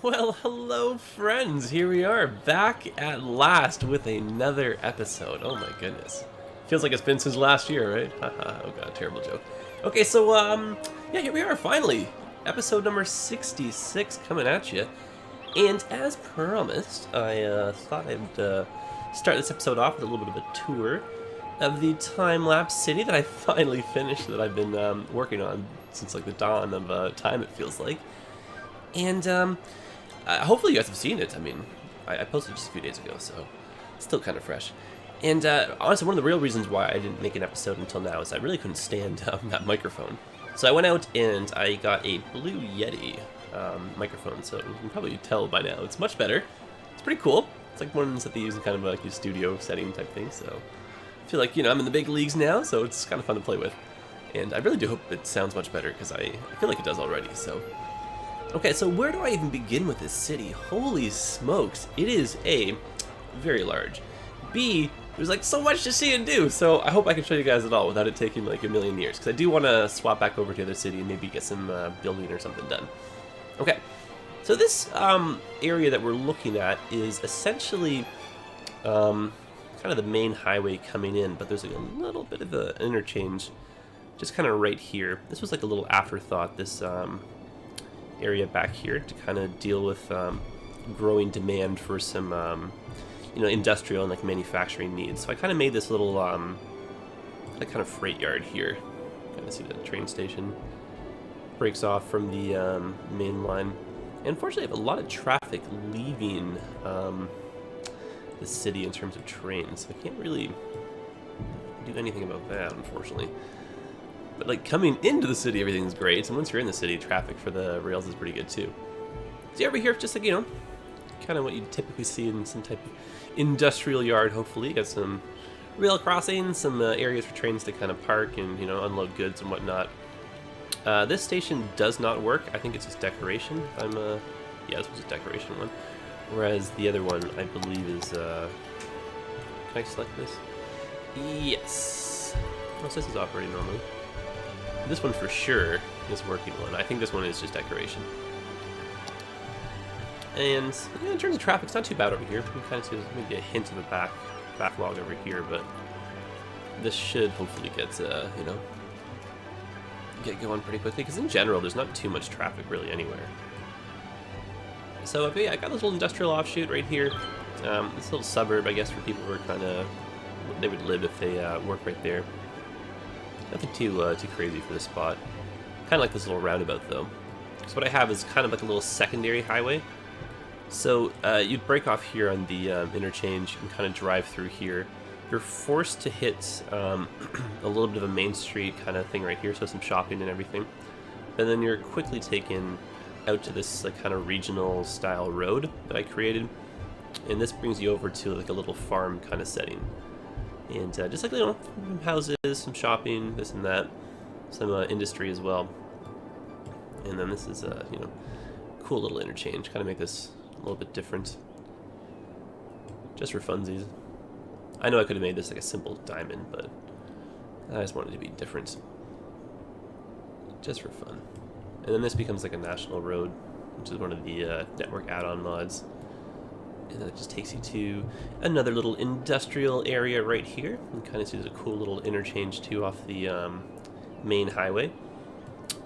Well, hello friends, here we are, back at last with another episode. Oh my goodness. Feels like it's been since last year, right? Haha, oh god, terrible joke. Okay, so, yeah, here we are, finally. Episode number 66 coming at you. And as promised, I thought I'd start this episode off with a little bit of a tour of the time-lapse city that I finally finished, that I've been working on since like the dawn of time, it feels like. And hopefully you guys have seen it. I mean, I posted just a few days ago, so it's still kind of fresh. And honestly, one of the real reasons why I didn't make an episode until now is I really couldn't stand that microphone. So I went out and I got a Blue Yeti microphone, so you can probably tell by now it's much better. It's pretty cool. It's like ones that they use in kind of like a studio setting type thing, so I feel like, you know, I'm in the big leagues now, so it's kind of fun to play with. And I really do hope it sounds much better, because I feel like it does already, so... Okay, so where do I even begin with this city? Holy smokes, it is A, very large. B, there's like so much to see and do, so I hope I can show you guys it all without it taking like a million years, because I do want to swap back over to the other city and maybe get some building or something done. Okay, so this area that we're looking at is essentially kind of the main highway coming in, but there's like a little bit of an interchange just kind of right here. This was like a little afterthought, this area back here, to kind of deal with growing demand for some you know, industrial and like manufacturing needs. So I kind of made this little like kind of freight yard here. Kind of see the train station breaks off from the main line. And unfortunately, I have a lot of traffic leaving the city in terms of trains, so I can't really do anything about that, unfortunately. But like coming into the city, everything's great, and once you're in the city, traffic for the rails is pretty good too. So over here, just like, you know, kind of what you typically see in some type of industrial yard. Hopefully, you got some rail crossings, some areas for trains to kind of park and, you know, unload goods and whatnot. This station does not work. I think it's just decoration. Yeah, this was a decoration one. Whereas the other one, I believe, is can I select this? Yes. Oh, so this is operating normally. This one for sure is working one. I think this one is just decoration. And yeah, in terms of traffic, it's not too bad over here. You can kind of see there's maybe a hint of a backlog over here, but this should hopefully get you know, get going pretty quickly, because in general there's not too much traffic really anywhere. So yeah, I got this little industrial offshoot right here. This little suburb, I guess, for people who are kind of, they would live if they work right there. Nothing too crazy for this spot. Kind of like this little roundabout though. So what I have is kind of like a little secondary highway. So you'd break off here on the interchange and kind of drive through here. You're forced to hit a little bit of a main street kind of thing right here, so some shopping and everything. And then you're quickly taken out to this like kind of regional style road that I created. And this brings you over to like a little farm kind of setting. And just like, you know, some houses, some shopping, this and that, some industry as well. And then this is you know, cool little interchange. Kind of make this a little bit different, just for funsies. I know I could have made this like a simple diamond, but I just wanted it to be different, just for fun. And then this becomes like a national road, which is one of the network add-on mods. And then it just takes you to another little industrial area right here. And kind of see there's a cool little interchange too off the main highway.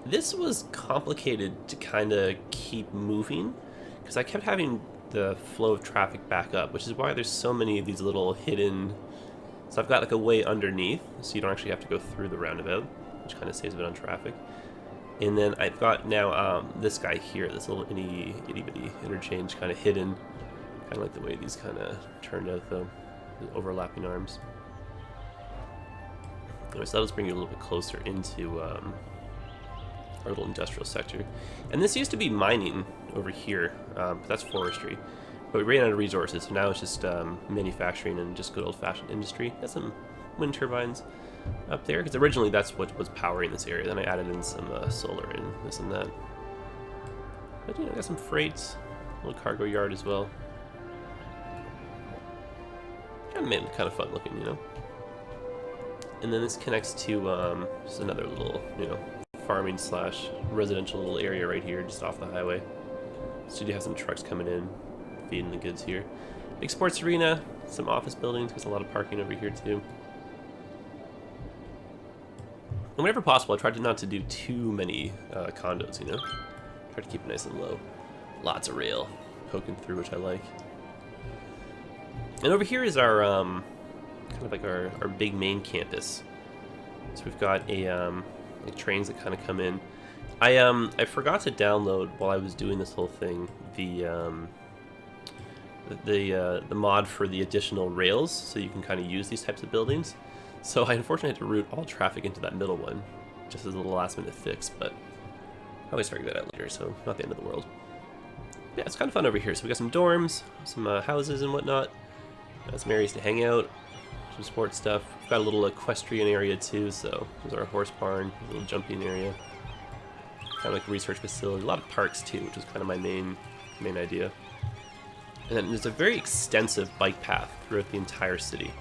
This was complicated to kind of keep moving, because I kept having the flow of traffic back up, which is why there's so many of these little hidden... So I've got like a way underneath, so you don't actually have to go through the roundabout, which kind of saves a bit on traffic. And then I've got now this guy here, this little itty-bitty interchange kind of hidden. Kind of like the way these kind of turned out though, the overlapping arms. Anyway, so that'll just bring you a little bit closer into our little industrial sector. And this used to be mining over here, but that's forestry. But we ran out of resources, so now it's just manufacturing and just good old-fashioned industry. Got some wind turbines up there, because originally that's what was powering this area. Then I added in some solar and this and that. But you know, got some freights, a little cargo yard as well. Kind of made it kind of fun looking, you know. And then this connects to just another little, you know, farming slash residential little area right here, just off the highway. So you do have some trucks coming in, feeding the goods here. Big sports arena, some office buildings, there's a lot of parking over here too. And whenever possible, I try to not to do too many condos, you know? Try to keep it nice and low. Lots of rail poking through, which I like. And over here is our, kind of like our big main campus. So we've got like trains that kind of come in. I forgot to download while I was doing this whole thing the mod for the additional rails, so you can kind of use these types of buildings. So I unfortunately had to route all traffic into that middle one, just as a little last minute fix, but I'll always figure that out later, so not the end of the world. Yeah, it's kind of fun over here. So we got some dorms, some houses and whatnot, some areas to hang out, some sports stuff. We've got a little equestrian area too, so there's our horse barn, a little jumping area. Kind of like a research facility, a lot of parks too, which is kind of my main idea. And then there's a very extensive bike path throughout the entire city.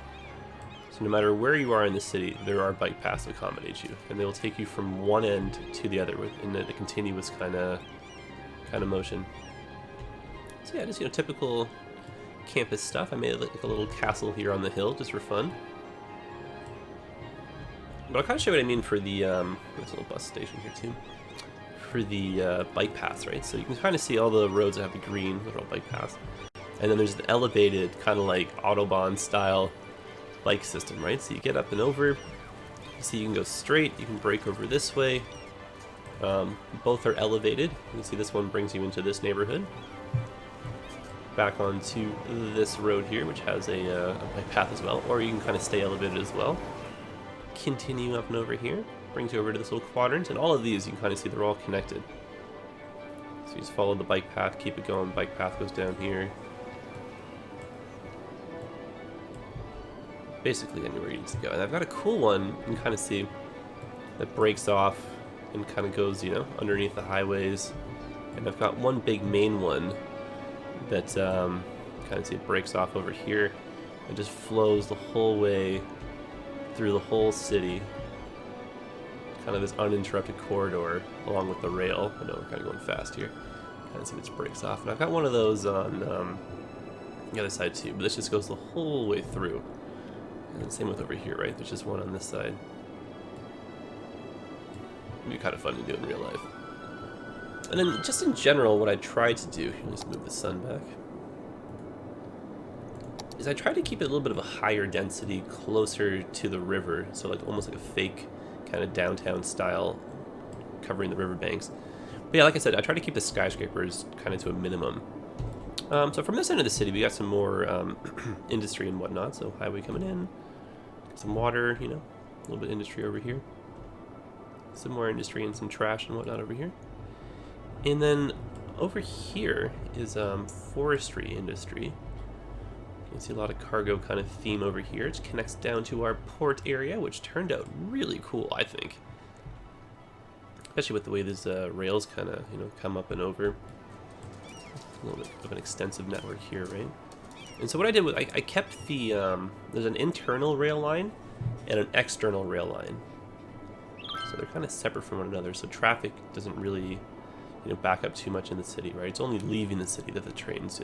So no matter where you are in the city, there are bike paths that accommodate you, and they will take you from one end to the other in a continuous kind of motion. So yeah, just typical campus stuff. I made like a little castle here on the hill just for fun. But I'll kind of show you what I mean for the there's a little bus station here too. For the bike paths, right? So you can kind of see all the roads that have the green, those are all bike paths. And then there's the elevated, kind of like Autobahn style bike system, right? So you get up and over, you see you can go straight, you can brake over this way. Both are elevated. You can see this one brings you into this neighborhood. Back onto this road here, which has a bike path as well, or you can kind of stay elevated as well. Continue up and over here, brings you over to this little quadrant, and all of these you can kind of see they're all connected. So you just follow the bike path, keep it going, bike path goes down here. Basically anywhere you need to go. And I've got a cool one you can kind of see that breaks off and kind of goes, underneath the highways. And I've got one big main one that kind of see it breaks off over here and just flows the whole way through the whole city. Kind of this uninterrupted corridor along with the rail. I know we're kind of going fast here. Kind of see this breaks off. And I've got one of those on the other side too, but this just goes the whole way through. And same with over here, right? There's just one on this side. It'd be kind of fun to do in real life. And then just in general, what I try to do, let's move the sun back, is I try to keep it a little bit of a higher density closer to the river. So like almost like a fake kind of downtown style covering the riverbanks. But yeah, like I said, I try to keep the skyscrapers kind of to a minimum. So from this end of the city, we got some more industry and whatnot. So highway coming in, some water, a little bit of industry over here. Some more industry and some trash and whatnot over here. And then over here is forestry industry. You can see a lot of cargo kind of theme over here. It connects down to our port area, which turned out really cool, I think. Especially with the way these rails kind of, come up and over. A little bit of an extensive network here, right? And so what I did was I kept the, there's an internal rail line and an external rail line. So they're kind of separate from one another, so traffic doesn't really, back up too much in the city, right? It's only leaving the city that the trains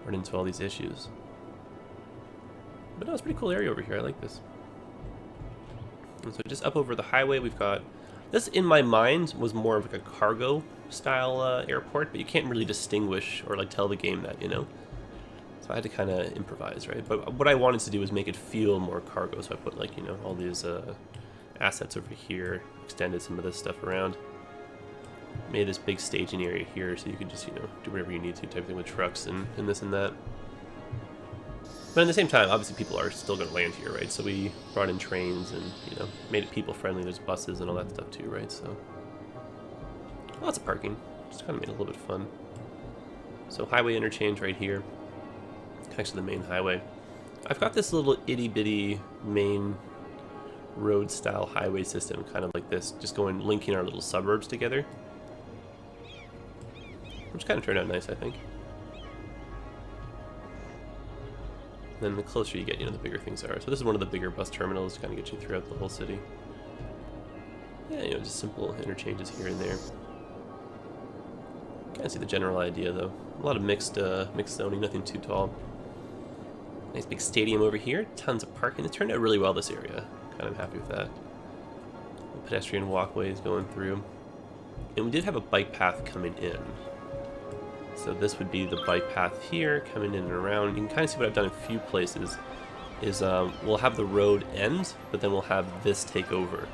run into all these issues. But no, it's a pretty cool area over here. I like this. And so just up over the highway, we've got, this in my mind was more of like a cargo style airport, but you can't really distinguish or like tell the game that, So I had to kind of improvise, right? But what I wanted to do was make it feel more cargo, so I put like, all these assets over here, extended some of this stuff around. Made this big staging area here so you could just, do whatever you need to type thing with trucks and this and that. But at the same time, obviously people are still going to land here, right? So we brought in trains and, made it people friendly. There's buses and all that stuff too, right? So lots of parking. Just kind of made it a little bit fun. So highway interchange right here. Connects to the main highway. I've got this little itty bitty main road style highway system, kind of like this, just linking our little suburbs together. Which kind of turned out nice, I think. And then the closer you get, the bigger things are. So this is one of the bigger bus terminals to kind of get you throughout the whole city. Yeah, just simple interchanges here and there. Kind of see the general idea though. A lot of mixed zoning, nothing too tall. Nice big stadium over here. Tons of parking. It turned out really well, this area. Kind of happy with that. Pedestrian walkways going through. And we did have a bike path coming in. So this would be the bike path here, coming in and around. You can kind of see what I've done in a few places. Is we'll have the road end, but then we'll have this take over.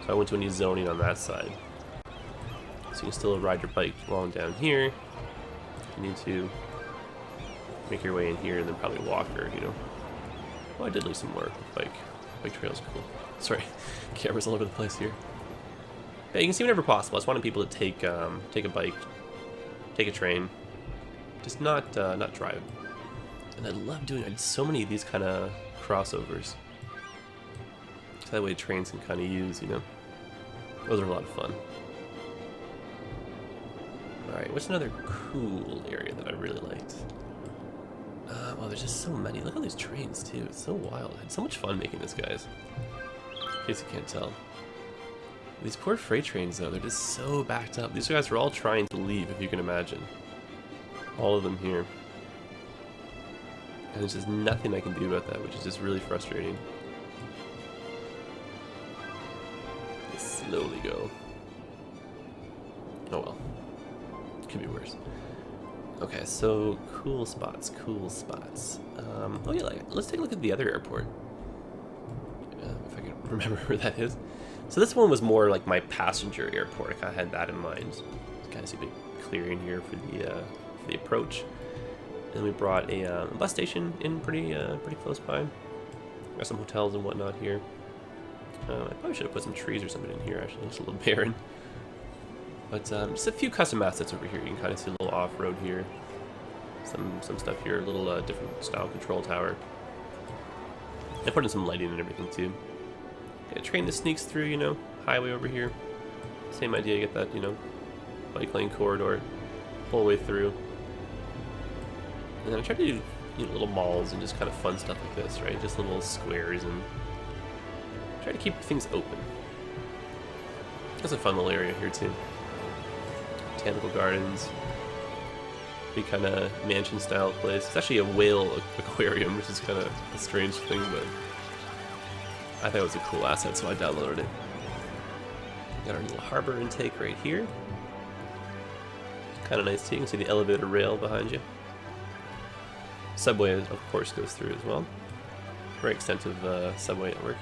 So I went to any zoning on that side. So you can still ride your bike along down here. You need to make your way in here and then probably walk or, you know. Oh, I did leave some more bike trails. Cool. Sorry, camera's all over the place here. But you can see whenever possible. I just wanted people to take a bike, take a train, just not drive. And I love doing. I did so many of these kind of crossovers. So that way trains can kind of use, you know. Those are a lot of fun. All right, what's another cool area that I really liked? Well, there's just so many. Look at these trains too. It's so wild. I had so much fun making this, guys. In case you can't tell. These poor freight trains, though, they're just so backed up. These guys are all trying to leave, if you can imagine. All of them here. And there's just nothing I can do about that, which is just really frustrating. They slowly go. Oh well. Could be worse. Okay, so cool spots, cool spots. Oh yeah, let's take a look at the other airport. If I can remember where that is. So this one was more like my passenger airport. I kind of had that in mind. Kind of see a big clearing here for the approach. And we brought a bus station in pretty close by. Got some hotels and whatnot here. I probably should have put some trees or something in here. Actually, it's a little barren. But just a few custom assets over here. You can kind of see a little off-road here. Some stuff here, a little different style control tower. I put in some lighting and everything too. Get a train that sneaks through, you know, highway over here. Same idea, you get that, you know, bike lane corridor, whole way through. And then I try to do, you know, little malls and just kind of fun stuff like this, right? Just little squares and try to keep things open. That's a fun little area here too. Botanical gardens. Big kind of mansion style place. It's actually a whale aquarium, which is kind of a strange thing, but I thought it was a cool asset, so I downloaded it. Got our little harbor intake right here. Kind of nice too. You can see the elevator rail behind you. Subway, of course, goes through as well. Very extensive subway network.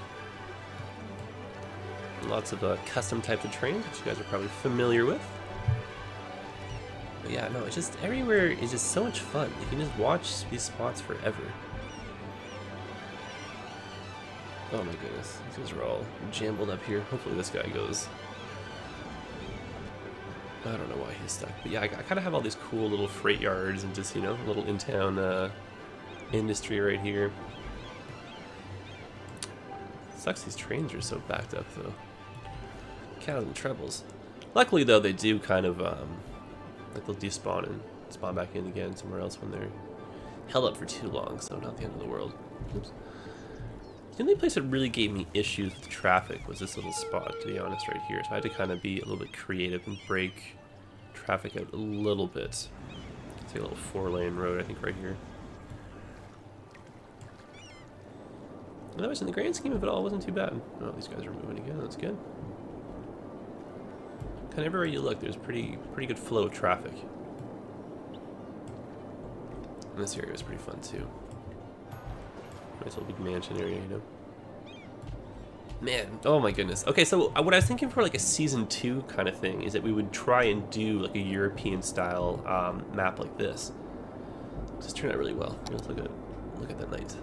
Lots of custom types of trains, which you guys are probably familiar with. But yeah, no, it's just everywhere is just so much fun. You can just watch these spots forever. Oh my goodness, these guys are all jumbled up here. Hopefully this guy goes. I don't know why he's stuck, but yeah, I kind of have all these cool little freight yards and just, you know, a little in-town industry right here. Sucks these trains are so backed up though. Cows and trebles. Luckily though, they do kind of like they'll despawn and spawn back in again somewhere else when they're held up for too long, so not the end of the world. Oops. The only place that really gave me issues with traffic was this little spot, to be honest, right here. So I had to kind of be a little bit creative and break traffic out a little bit. Take a little 4-lane road, I think, right here. Otherwise, in the grand scheme of it all, it wasn't too bad. Oh, these guys are moving again. That's good. Kind of everywhere you look, there's pretty good flow of traffic. And this area is pretty fun too. Nice little big mansion area, you know. Man, oh my goodness. Okay, so what I was thinking for like a season 2 kind of thing is that we would try and do like a European style map like this. Just turned out really well. Let's look at that night.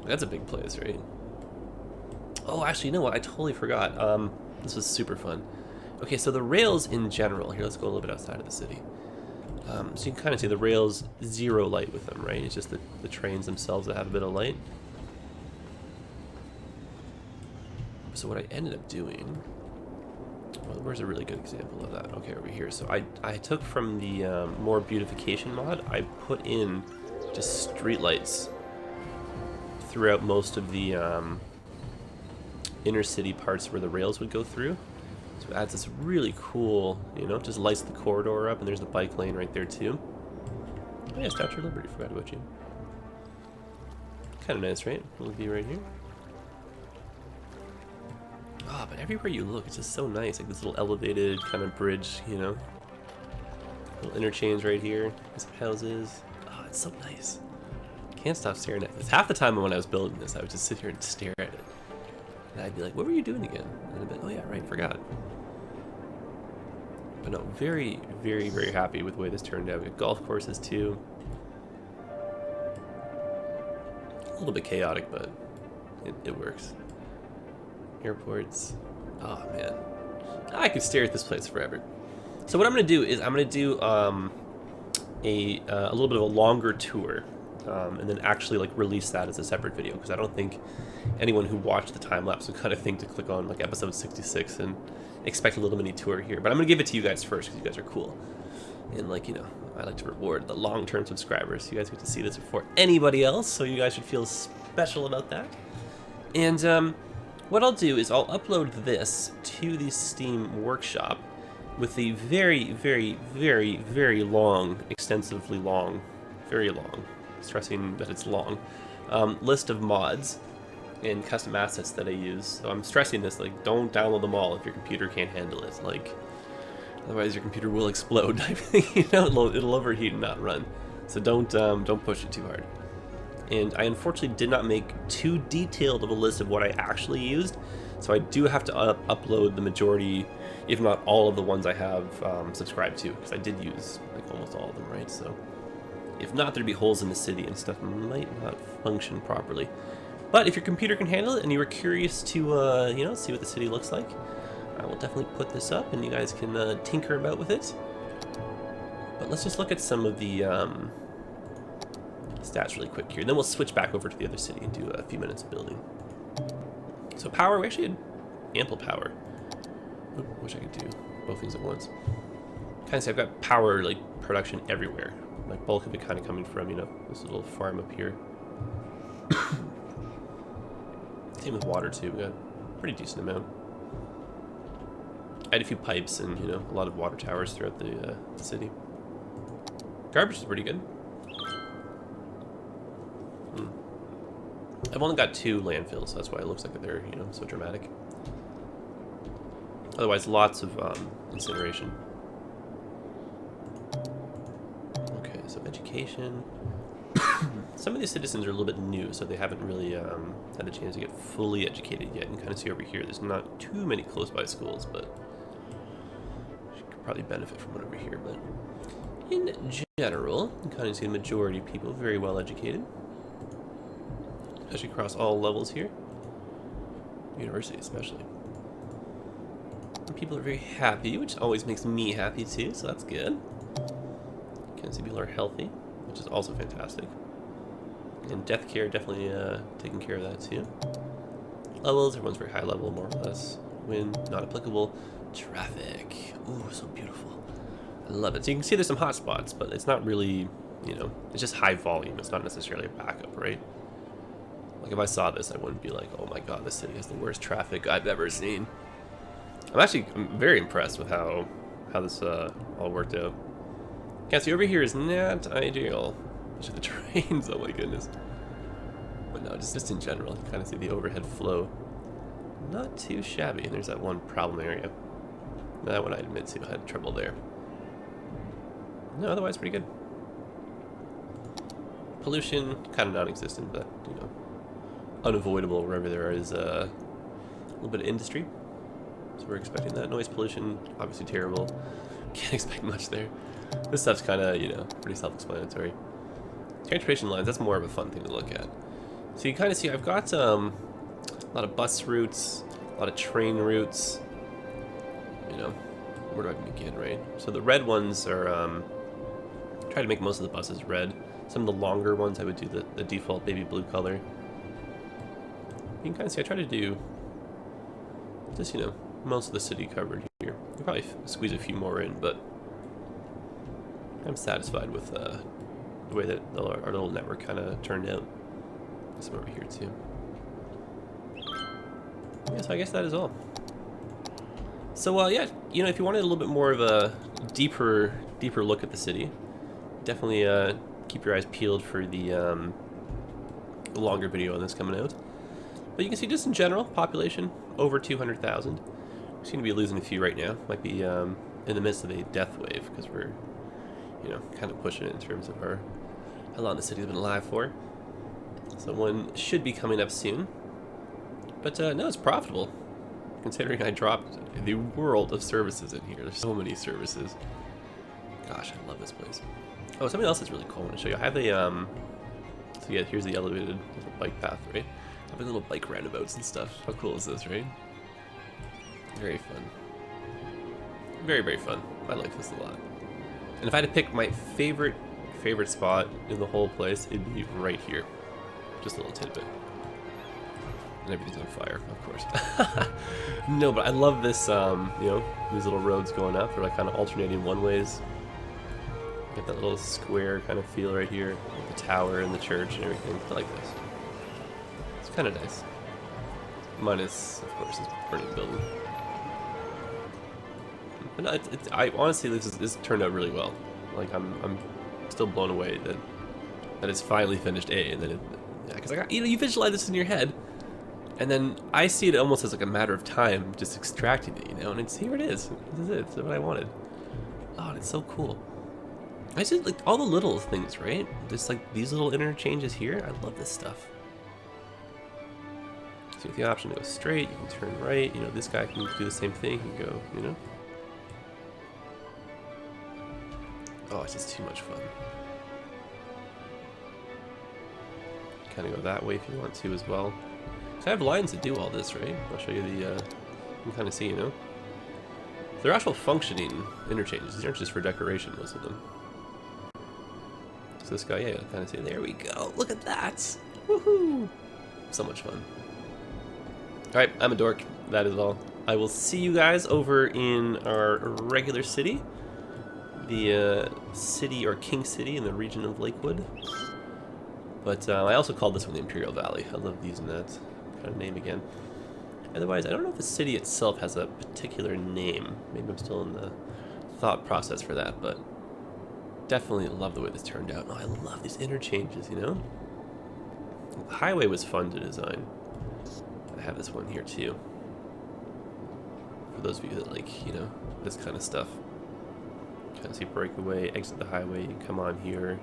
That's a big place, right? Oh, actually, you know what? I totally forgot. This was super fun. Okay, so the rails in general. Here, let's go a little bit outside of the city. So you can kind of see the rails, zero light with them, right? It's just the trains themselves that have a bit of light. So what I ended up doing, well, where's a really good example of that? Okay, over here. So I took from the more Beautification mod, I put in just street lights throughout most of the inner city parts where the rails would go through. So it adds this really cool, you know, just lights the corridor up, and there's the bike lane right there too. Oh yeah, Statue of Liberty, forgot about you. Kind of nice, right? Little view right here. Ah, but everywhere you look, it's just so nice. Like this little elevated kind of bridge, you know. Little interchange right here. Some houses. Oh, it's so nice. Can't stop staring at this. Half the time when I was building this, I would just sit here and stare at it. And I'd be like, what were you doing again? And I'd be like, oh yeah, right, forgot. But no, very, very, very happy with the way this turned out. We got golf courses too. A little bit chaotic, but it works. Airports. Oh man, I could stare at this place forever. So what I'm gonna do is I'm gonna do a little bit of a longer tour, and then actually like release that as a separate video, because I don't think anyone who watched the time lapse would kind of think to click on like episode 66 and expect a little mini tour here. But I'm gonna give it to you guys first because you guys are cool, and like, you know, I like to reward the long-term subscribers. You guys get to see this before anybody else, so you guys should feel special about that. And what I'll do is I'll upload this to the Steam Workshop with the very, very, very, very long, extensively long, very long, stressing that it's long, list of mods and custom assets that I use. So I'm stressing this, like, don't download them all if your computer can't handle it. Like, otherwise your computer will explode. You know, it'll overheat and not run. So don't push it too hard. And I unfortunately did not make too detailed of a list of what I actually used, so I do have to upload the majority, if not all of the ones I have subscribed to, because I did use like almost all of them, right? So if not, there'd be holes in the city and stuff might not function properly. But if your computer can handle it and you were curious to you know, see what the city looks like, I will definitely put this up and you guys can tinker about with it. But let's just look at some of the stats really quick here. Then we'll switch back over to the other city and do a few minutes of building. So power, we actually had ample power. Oop, wish I could do both things at once. Kind of see I've got power like production everywhere. Like bulk of it kind of coming from, you know, this little farm up here. Same with water too. We got a pretty decent amount. I had a few pipes and, you know, a lot of water towers throughout the city. Garbage is pretty good. I've only got 2 landfills, so that's why it looks like they're, you know, so dramatic. Otherwise, lots of incineration. Okay, so education. Some of these citizens are a little bit new, so they haven't really had the chance to get fully educated yet. And kind of see over here, there's not too many close by schools, but you could probably benefit from one over here. But in general, you kind of see the majority of people very well educated. Especially across all levels here. University especially. And people are very happy, which always makes me happy too, so that's good. You can see people are healthy, which is also fantastic. And death care, definitely taking care of that too. Levels, everyone's very high level, more or less. Wind, not applicable. Traffic, ooh, so beautiful. I love it. So you can see there's some hot spots, but it's not really, you know, it's just high volume. It's not necessarily a backup, right? Like if I saw this, I wouldn't be like, oh my god, this city has the worst traffic I've ever seen. I'm very impressed with how this all worked out. Can't see over here is not ideal. Especially the trains, oh my goodness. But no, just in general, you kind of see the overhead flow. Not too shabby. And there's that one problem area. That one I admit to, I had trouble there. No, otherwise pretty good. Pollution, kind of non-existent, but you know, unavoidable wherever there is a little bit of industry. So we're expecting that. Noise pollution, obviously terrible. Can't expect much there. This stuff's kind of, you know, pretty self-explanatory. Transportation lines, that's more of a fun thing to look at. So you kind of see I've got a lot of bus routes, a lot of train routes. You know, where do I begin, right? So the red ones are, try to make most of the buses red. Some of the longer ones I would do the default baby blue color. You can kind of see I try to do just, you know, most of the city covered here. You'll probably squeeze a few more in, but I'm satisfied with the way that our little network kind of turned out. Some over here too. Yeah, so I guess that is all. So yeah, you know, if you wanted a little bit more of a deeper look at the city, definitely keep your eyes peeled for the longer video on this coming out. But you can see just in general, population over 200,000. We seem to be losing a few right now. Might be in the midst of a death wave because we're, you know, kind of pushing it in terms of how long the city's been alive for. So one should be coming up soon. But no, it's profitable, considering I dropped the world of services in here. There's so many services. Gosh, I love this place. Oh, something else that's really cool I want to show you. I have a, so yeah, here's the elevated little bike path, right? I have little bike roundabouts and stuff. How cool is this, right? Very fun. Very, very fun. I like this a lot. And if I had to pick my favorite spot in the whole place, it'd be right here. Just a little tidbit. And everything's on fire, of course. No, but I love this, you know, these little roads going up. They're like kind of alternating one-ways. Get that little square kind of feel right here. With the tower and the church and everything. I like this. It's kind of nice. Minus, of course, this burning building. But no, I honestly, this turned out really well. Like I'm still blown away that it's finally finished A, and then it, yeah, because you know, you visualize this in your head, and then I see it almost as like a matter of time, just extracting it, you know, and it's here it is. This is it. It's what I wanted. Oh, and it's so cool. I just like all the little things, right? Just like these little interchanges here. I love this stuff. So with the option to go straight, you can turn right. You know, this guy can do the same thing. He can go, you know. Oh, it's just too much fun. Kind of go that way if you want to as well. So I have lines that do all this, right? I'll show you the, you can kind of see, you know. They're actual functioning interchanges. These aren't just for decoration, most of them. So this guy, yeah, you'll kind of see, there we go. Look at that. Woohoo! So much fun. Alright, I'm a dork. That is all. I will see you guys over in our regular city. The city, or King City, in the region of Lakewood. But I also called this one the Imperial Valley. I love using that kind of name again. Otherwise, I don't know if the city itself has a particular name. Maybe I'm still in the thought process for that, but definitely love the way this turned out. Oh, I love these interchanges, you know? The highway was fun to design. I have this one here too. For those of you that like, you know, this kind of stuff. Kind of see breakaway, exit the highway, you come on here.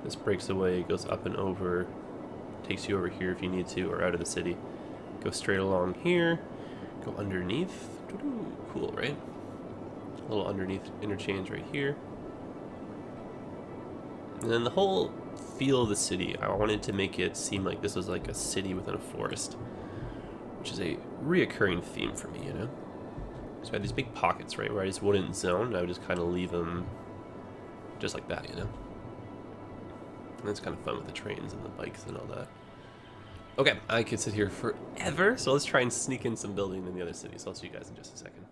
This breaks away, goes up and over, takes you over here if you need to, or out of the city. Go straight along here, go underneath. Cool, right? A little underneath interchange right here. And then the whole feel of the city, I wanted to make it seem like this was like a city within a forest, which is a reoccurring theme for me, you know? So I had these big pockets, right, where I just wouldn't zone. I would just kind of leave them just like that, you know? And it's kind of fun with the trains and the bikes and all that. Okay, I could sit here forever, so let's try and sneak in some building in the other city. So I'll see you guys in just a second.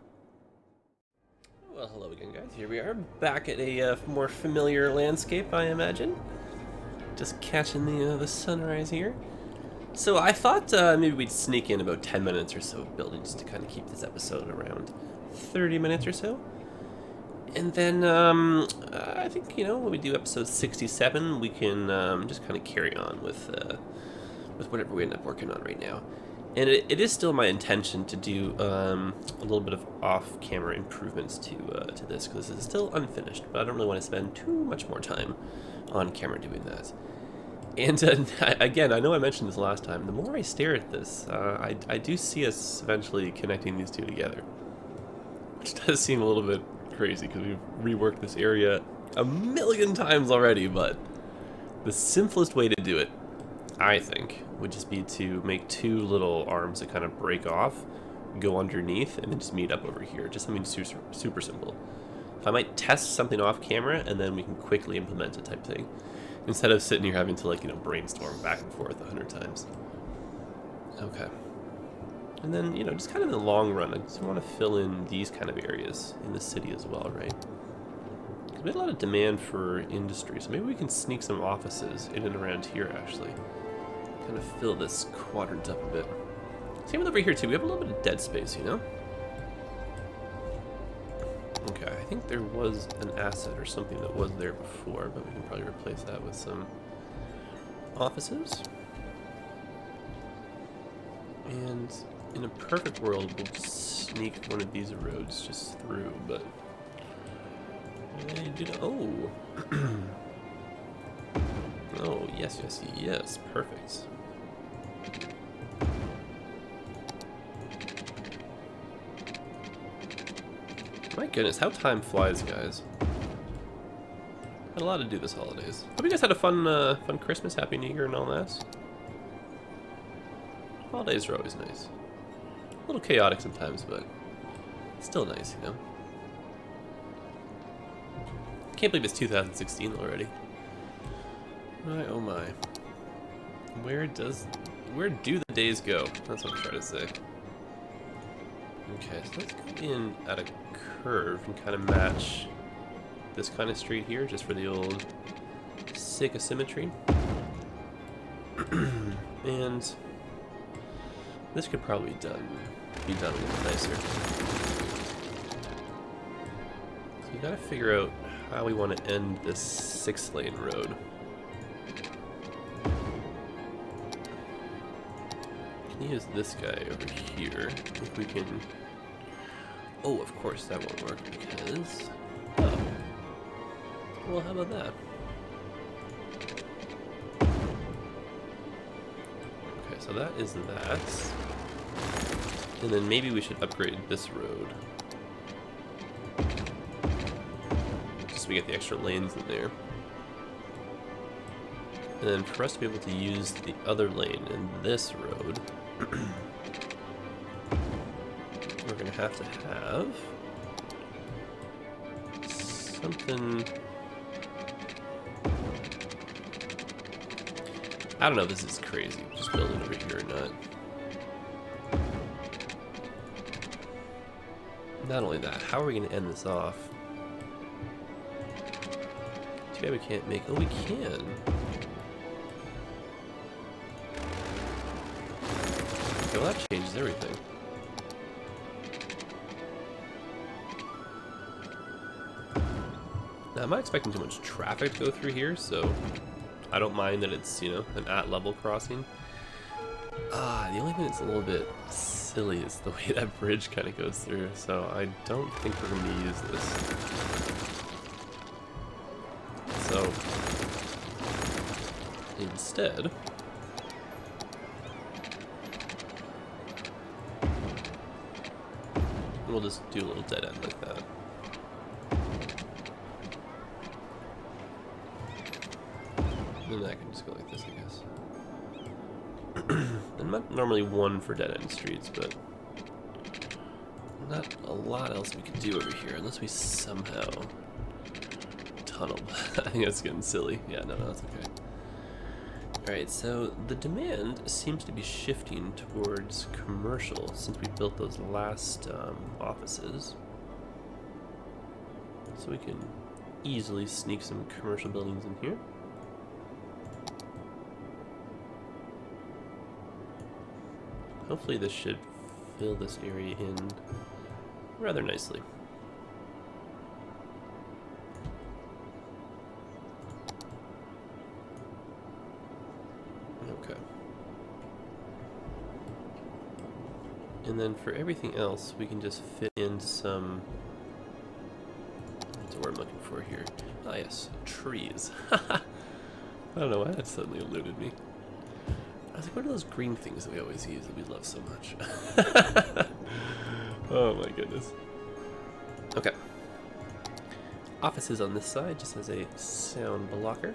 Well, hello again, guys. Here we are, back at a more familiar landscape, I imagine. Just catching the sunrise here. So I thought maybe we'd sneak in about 10 minutes or so of building just to kind of keep this episode around 30 minutes or so. And then I think, you know, when we do episode 67, we can just kind of carry on with whatever we end up working on right now. And it is still my intention to do a little bit of off-camera improvements to this, because this is still unfinished, but I don't really want to spend too much more time on camera doing that. And again, I know I mentioned this last time, the more I stare at this, I do see us eventually connecting these two together. Which does seem a little bit crazy, because we've reworked this area a million times already, but the simplest way to do it, I think, would just be to make two little arms that kind of break off, go underneath, and then just meet up over here. Just something super simple. I might test something off camera, and then we can quickly implement it type thing. Instead of sitting here having to, like, you know, brainstorm back and forth 100 times. Okay. And then, you know, just kind of in the long run, I just want to fill in these kind of areas in the city as well, right? Because we had a lot of demand for industry, so maybe we can sneak some offices in and around here, actually. Kind of fill this quadrant up a bit. Same with over here, too. We have a little bit of dead space, you know? Okay, I think there was an asset or something that was there before, but we can probably replace that with some offices. And in a perfect world, we'll just sneak one of these roads just through, but I did. Oh, oh yes, yes, yes, perfect. My goodness, how time flies, guys. Had a lot to do this holidays. Hope you guys had a fun, fun Christmas, Happy New Year, and all that. Holidays are always nice. A little chaotic sometimes, but still nice, you know. Can't believe it's 2016 already. My oh my. Where do the days go? That's what I'm trying to say. Okay, so let's go in at a curve and kind of match this kind of street here, just for the old sake of symmetry. And this could probably be done a little nicer. So we gotta figure out how we want to end this 6-lane road. Can use this guy over here if we can. Oh, of course that won't work because. Oh. Well, how about that? Okay, so that is that. And then maybe we should upgrade this road. Just so we get the extra lanes in there. And then for us to be able to use the other lane in this road, we're going to have something. I don't know if this is crazy, just building over here or not. Not only that, how are we going to end this off? Too bad we can't make. Oh, we can. Okay, well, that changes everything. Now, I'm not expecting too much traffic to go through here, so I don't mind that it's, you know, an at-level crossing. The only thing that's a little bit silly is the way that bridge kind of goes through, so I don't think we're going to use this. So, instead, we'll just do a little dead end like that. And I can just go like this, I guess. I'm not normally one for dead end streets, but not a lot else we could do over here unless we somehow tunnel. I think that's getting silly. Yeah, no, that's okay. Alright, so the demand seems to be shifting towards commercial since we built those last offices. So we can easily sneak some commercial buildings in here. Hopefully this should fill this area in rather nicely. Okay. And then for everything else, we can just fit in some... What's the word I'm looking for here? Ah, yes, trees. I don't know why that suddenly eluded me. I was like, what are those green things that we always use that we love so much? Oh my goodness. Okay. Offices on this side just as a sound blocker.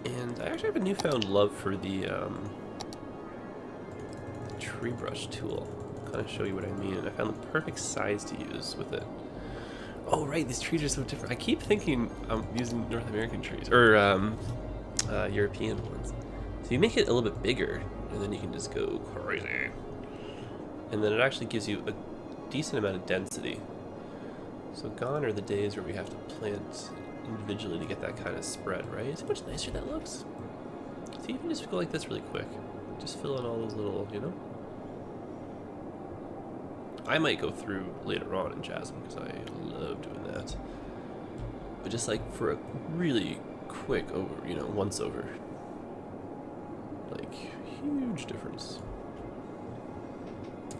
And I actually have a newfound love for the tree brush tool. I'll kind of show you what I mean. I found the perfect size to use with it. Oh right, these trees are so different. I keep thinking I'm using North American trees, or European ones. So you make it a little bit bigger, and then you can just go crazy. And then it actually gives you a decent amount of density. So gone are the days where we have to plant individually to get that kind of spread, right? See how much nicer that looks? So you can just go like this really quick. Just fill in all those little, you know? I might go through later on in Jasmine because I love doing that. But just like for a really quick over, you know, once over. Like, huge difference.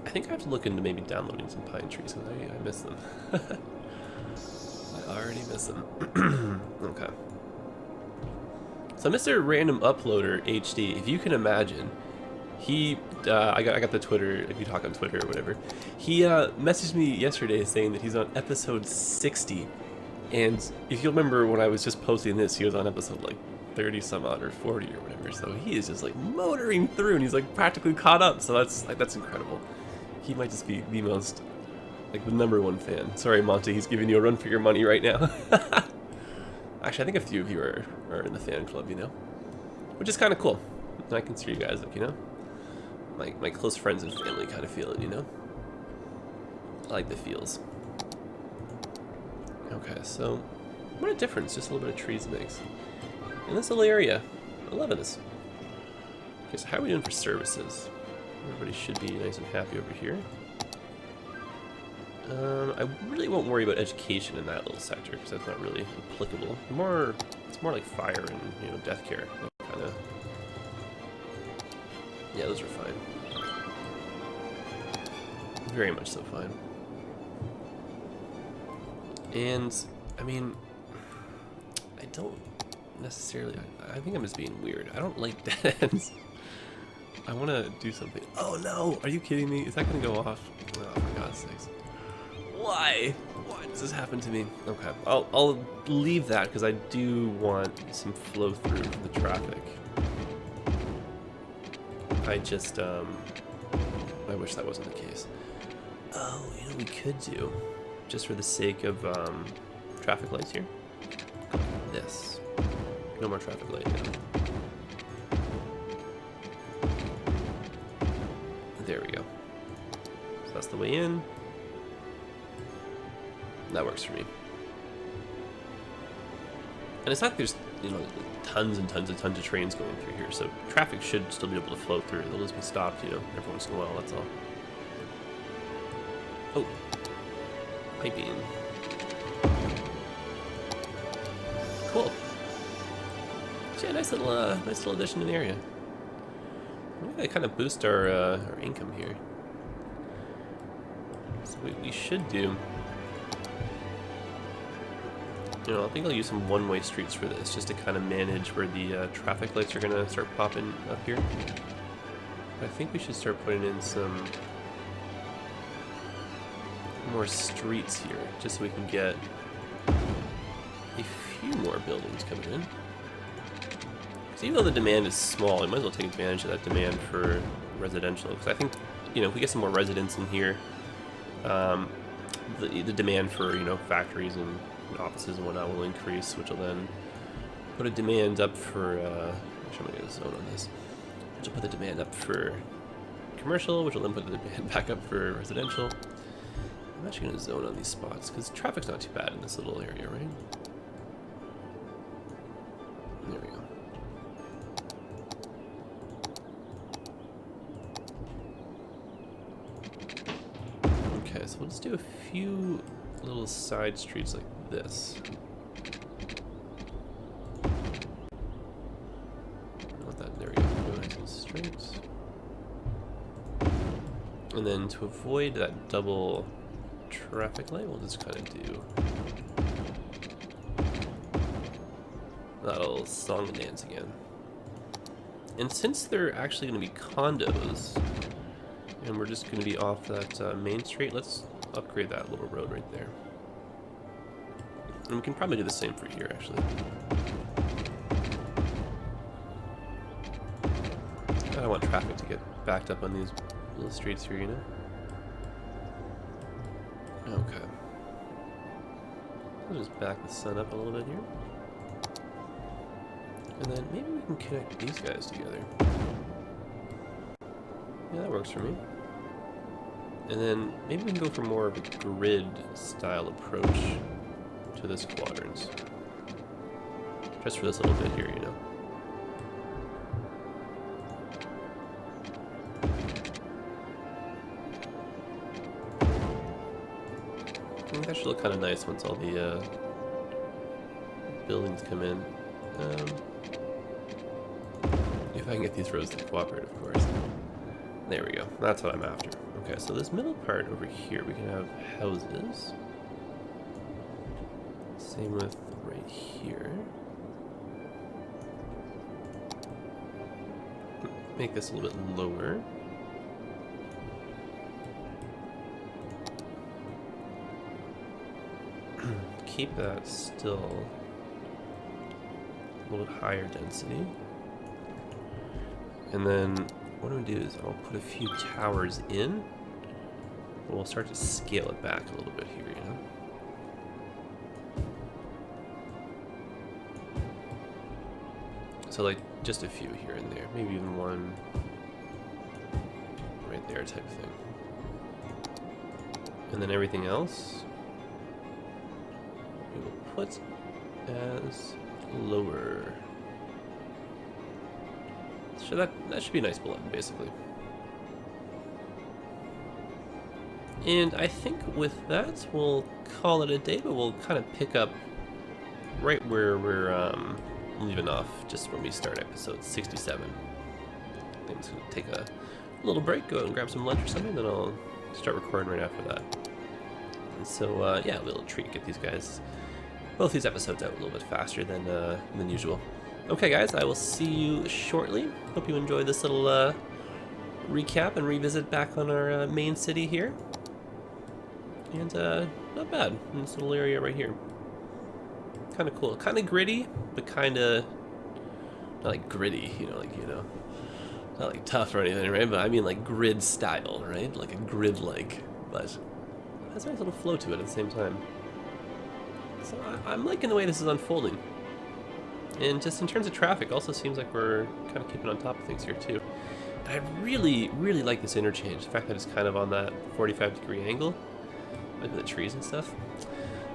I think I have to look into maybe downloading some pine trees because I miss them. I already miss them. Okay. So Mr. Random Uploader HD, if you can imagine, he, I got the Twitter, if you talk on Twitter or whatever, he messaged me yesterday saying that he's on episode 60. And if you'll remember when I was just posting this, he was on episode like 30 some odd or 40 or whatever. So he is just like motoring through and he's like practically caught up. So that's incredible. He might just be the most, like the #1 fan. Sorry, Monty, he's giving you a run for your money right now. Actually, I think a few of you are in the fan club, you know? Which is kind of cool. I consider you guys, like, you know? My close friends and family kind of feeling, you know? I like the feels. Okay, so what a difference just a little bit of trees makes. In this little area, I love this. Okay, so how are we doing for services? Everybody should be nice and happy over here. I really won't worry about education in that little sector because that's not really applicable. It's more like fire and, you know, death care. Kind of. Yeah, those are fine. Very much so fine. And I mean, I don't necessarily. I think I'm just being weird. I don't like dead ends. I want to do something. Oh no! Are you kidding me? Is that gonna go off? Oh, for God's sakes! Why? Why does this happen to me? Okay, I'll leave that because I do want some flow through for the traffic. I just I wish that wasn't the case. Oh, you know what we could do, just for the sake of traffic lights here. This. No more traffic light now. There we go. So that's the way in. That works for me. And it's not like there's, you know, tons and tons and tons of trains going through here, so traffic should still be able to flow through. They'll just be stopped, you know, every once in a while, that's all. Oh. Piping. Cool. So yeah, nice little addition to the area. We're gonna kind of boost our income here. So we should do. You know, I think I'll use some one-way streets for this, just to kind of manage where the traffic lights are gonna start popping up here. But I think we should start putting in some more streets here, just so we can get a few more buildings coming in. Because even though the demand is small, I might as well take advantage of that demand for residential. Because I think, you know, if we get some more residents in here, the demand for, you know, factories and offices and whatnot will increase, which will then put a demand up for, actually I'm going to get a zone on this, which will put the demand up for commercial, which will then put the demand back up for residential. I'm actually going to zone on these spots, because traffic's not too bad in this little area, right? There we go. Okay, so we'll just do a few little side streets like this. I want that, there we go, go nice and straight. And then to avoid that double traffic light, we'll just kind of do that little song and dance again. And since they're actually going to be condos, and we're just going to be off that main street, let's upgrade that little road right there. And we can probably do the same for here, actually. I don't want traffic to get backed up on these little streets here, you know? Okay. I'll just back the sun up a little bit here. And then maybe we can connect these guys together. Yeah, that works for me. And then maybe we can go for more of a grid style approach to this quadrants. Just for this little bit here, you know. think that should look kind of nice once all the buildings come in. If I can get these roads to cooperate, of course. There we go. That's what I'm after. Okay, so this middle part over here, we can have houses. Same with right here. Make this a little bit lower. Keep that still a little bit higher density. And then what I'm gonna do is I'll put a few towers in. We'll start to scale it back a little bit here, you know? So like just a few here and there, maybe even one right there type thing. And then everything else we will put as lower. So that should be a nice bullet, basically. And I think with that, we'll call it a day, but we'll kind of pick up right where we're leaving off just when we start episode 67. I'm just going to take a little break, go out and grab some lunch or something, then I'll start recording right after that. And so, yeah, a little treat, get these guys, both these episodes out a little bit faster than usual. Okay, guys, I will see you shortly. Hope you enjoyed this little recap and revisit back on our main city here. And not bad in this little area right here. Kind of cool. Kind of gritty, but kind of not like gritty, not like tough or anything, right? But I mean like grid style, right? Like a grid-like, but it has a nice little flow to it at the same time. So I'm liking the way this is unfolding. And just in terms of traffic, also seems like we're kind of keeping on top of things here too. And I really, really like this interchange. The fact that it's kind of on that 45-degree angle, like with the trees and stuff.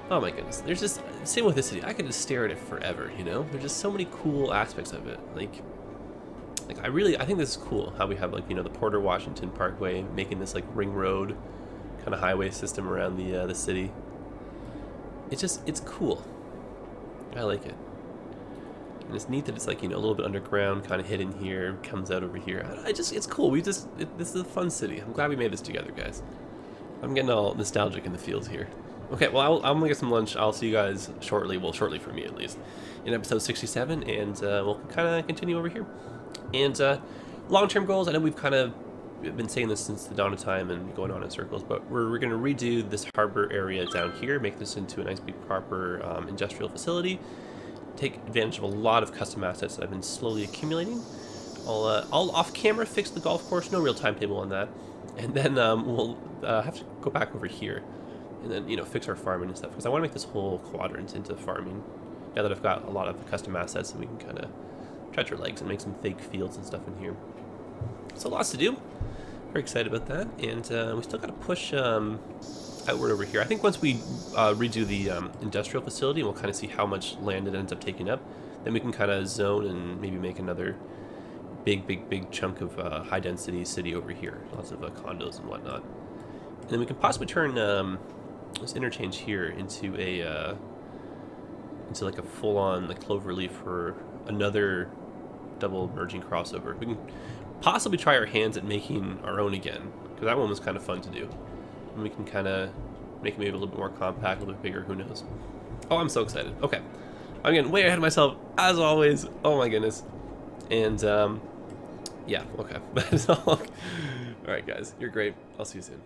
Oh my goodness. There's just, same with this city. I could just stare at it forever, you know? There's just so many cool aspects of it. Like I think this is cool how we have like, the Porter Washington Parkway making this like ring road kind of highway system around the city. It's cool. I like it. And it's neat that it's like, a little bit underground, kind of hidden here, comes out over here. It's cool. This is a fun city. I'm glad we made this together, guys. I'm getting all nostalgic in the feels here. Okay, well, I'm gonna get some lunch. I'll see you guys shortly, well, shortly for me at least, in episode 67, and we'll kind of continue over here. And long-term goals, I know we've kind of been saying this since the dawn of time and going on in circles, but we're gonna redo this harbor area down here, make this into a nice big proper industrial facility, take advantage of a lot of custom assets that I've been slowly accumulating. I'll off-camera fix the golf course, no real timetable on that, and then we'll have to go back over here and then, fix our farming and stuff, because I want to make this whole quadrant into farming now that I've got a lot of the custom assets, and we can kind of stretch our legs and make some fake fields and stuff in here. So lots to do. Very excited about that, and we still got to push outward over here. I think once we redo the industrial facility, we'll kind of see how much land it ends up taking up. Then we can kind of zone and maybe make another big chunk of high-density city over here. Lots of condos and whatnot. And then we can possibly turn this interchange here into like a full-on like clover leaf for another double merging crossover. We can possibly try our hands at making our own again, because that one was kind of fun to do. And we can kind of make it maybe a little bit more compact, a little bit bigger, who knows. Oh, I'm so excited. Okay. I'm getting way ahead of myself, as always. Oh my goodness. And, yeah, okay. All right, guys. You're great. I'll see you soon.